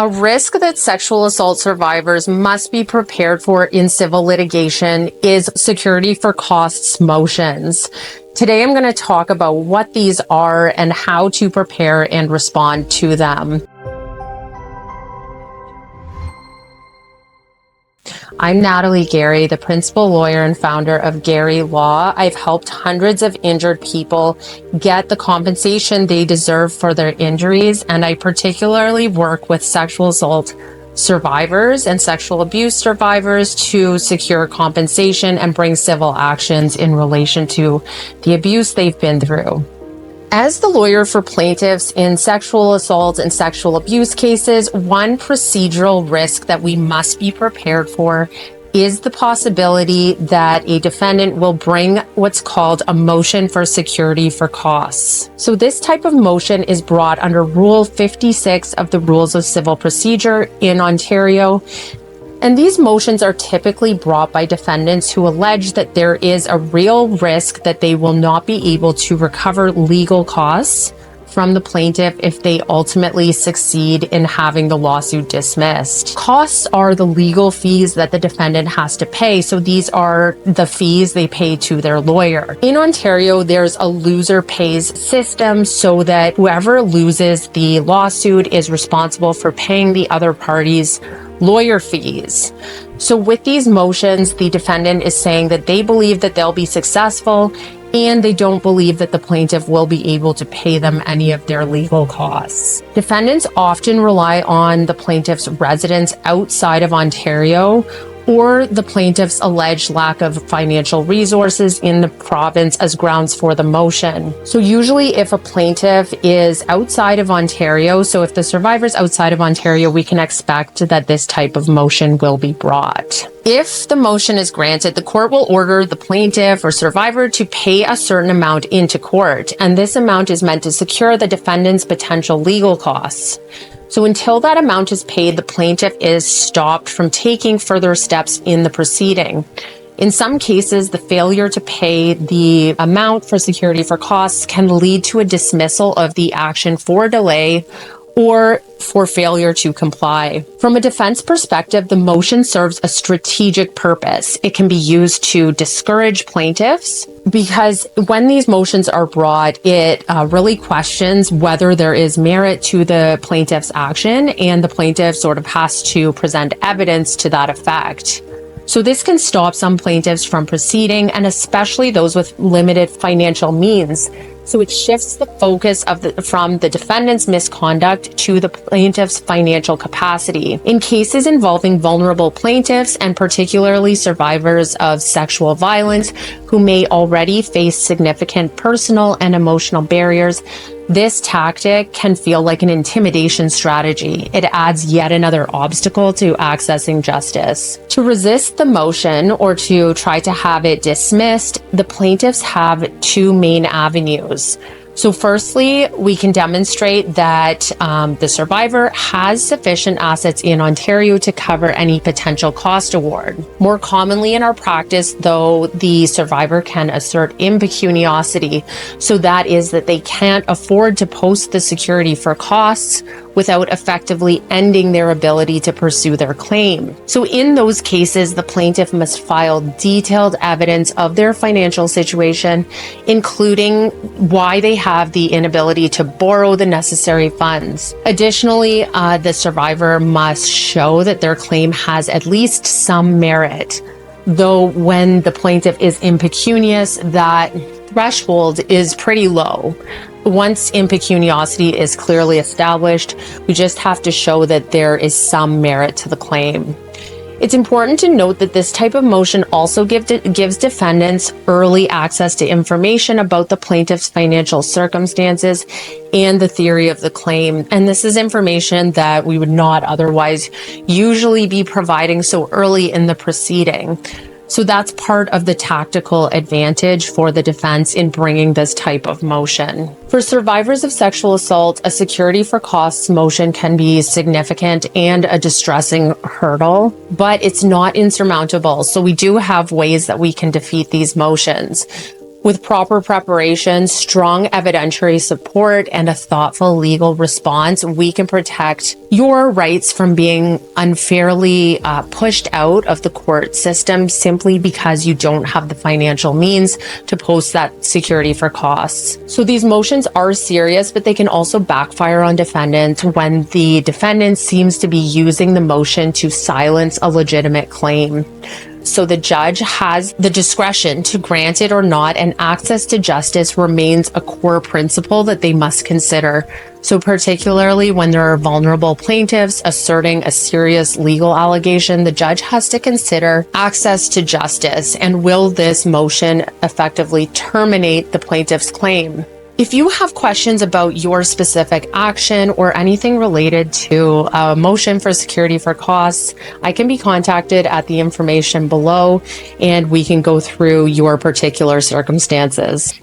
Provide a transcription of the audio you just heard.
A risk that sexual assault survivors must be prepared for in civil litigation is security for costs motions. Today, I'm going to talk about what these are and how to prepare and respond to them. I'm Natalie Gerry, the principal lawyer and founder of Gerry Law. I've helped hundreds of injured people get the compensation they deserve for their injuries, and I particularly work with sexual assault survivors and sexual abuse survivors to secure compensation and bring civil actions in relation to the abuse they've been through. As the lawyer for plaintiffs in sexual assault and sexual abuse cases, one procedural risk that we must be prepared for is the possibility that a defendant will bring what's called a motion for security for costs. So this type of motion is brought under Rule 56 of the Rules of Civil Procedure in Ontario. And these motions are typically brought by defendants who allege that there is a real risk that they will not be able to recover legal costs from the plaintiff if they ultimately succeed in having the lawsuit dismissed. Costs are the legal fees that the defendant has to pay, so these are the fees they pay to their lawyer. In Ontario, there's a loser pays system so that whoever loses the lawsuit is responsible for paying the other party's lawyer fees. So with these motions, the defendant is saying that they believe that they'll be successful and they don't believe that the plaintiff will be able to pay them any of their legal costs. Defendants often rely on the plaintiff's residence outside of Ontario or the plaintiff's alleged lack of financial resources in the province as grounds for the motion. So usually if a plaintiff is outside of Ontario, so if the survivor's outside of Ontario, we can expect that this type of motion will be brought. If the motion is granted, the court will order the plaintiff or survivor to pay a certain amount into court, and this amount is meant to secure the defendant's potential legal costs. So until that amount is paid, the plaintiff is stopped from taking further steps in the proceeding. In some cases, the failure to pay the amount for security for costs can lead to a dismissal of the action for delay or for failure to comply. From a defense perspective, the motion serves a strategic purpose. It can be used to discourage plaintiffs because when these motions are brought, it really questions whether there is merit to the plaintiff's action, and the plaintiff sort of has to present evidence to that effect. So this can stop some plaintiffs from proceeding, and especially those with limited financial means. So it shifts the focus from the defendant's misconduct to the plaintiff's financial capacity. In cases involving vulnerable plaintiffs, and particularly survivors of sexual violence who may already face significant personal and emotional barriers, this tactic can feel like an intimidation strategy. It adds yet another obstacle to accessing justice. To resist the motion or to try to have it dismissed, the plaintiffs have two main avenues. So firstly, we can demonstrate that the survivor has sufficient assets in Ontario to cover any potential cost award. More commonly in our practice, though, the survivor can assert impecuniosity. So that is that they can't afford to post the security for costs without effectively ending their ability to pursue their claim. So in those cases, the plaintiff must file detailed evidence of their financial situation, including why they have the inability to borrow the necessary funds. Additionally, the survivor must show that their claim has at least some merit. Though when the plaintiff is impecunious, that threshold is pretty low. Once impecuniosity is clearly established, we just have to show that there is some merit to the claim. It's important to note that this type of motion also gives defendants early access to information about the plaintiff's financial circumstances and the theory of the claim. And this is information that we would not otherwise usually be providing so early in the proceeding. So that's part of the tactical advantage for the defense in bringing this type of motion. For survivors of sexual assault, a security for costs motion can be significant and a distressing hurdle, but it's not insurmountable. So we do have ways that we can defeat these motions. With proper preparation, strong evidentiary support, and a thoughtful legal response, we can protect your rights from being unfairly pushed out of the court system simply because you don't have the financial means to post that security for costs. So these motions are serious, but they can also backfire on defendants when the defendant seems to be using the motion to silence a legitimate claim. So the judge has the discretion to grant it or not, and access to justice remains a core principle that they must consider. So particularly when there are vulnerable plaintiffs asserting a serious legal allegation, the judge has to consider access to justice and will this motion effectively terminate the plaintiff's claim. If you have questions about your specific action or anything related to a motion for security for costs, I can be contacted at the information below and we can go through your particular circumstances.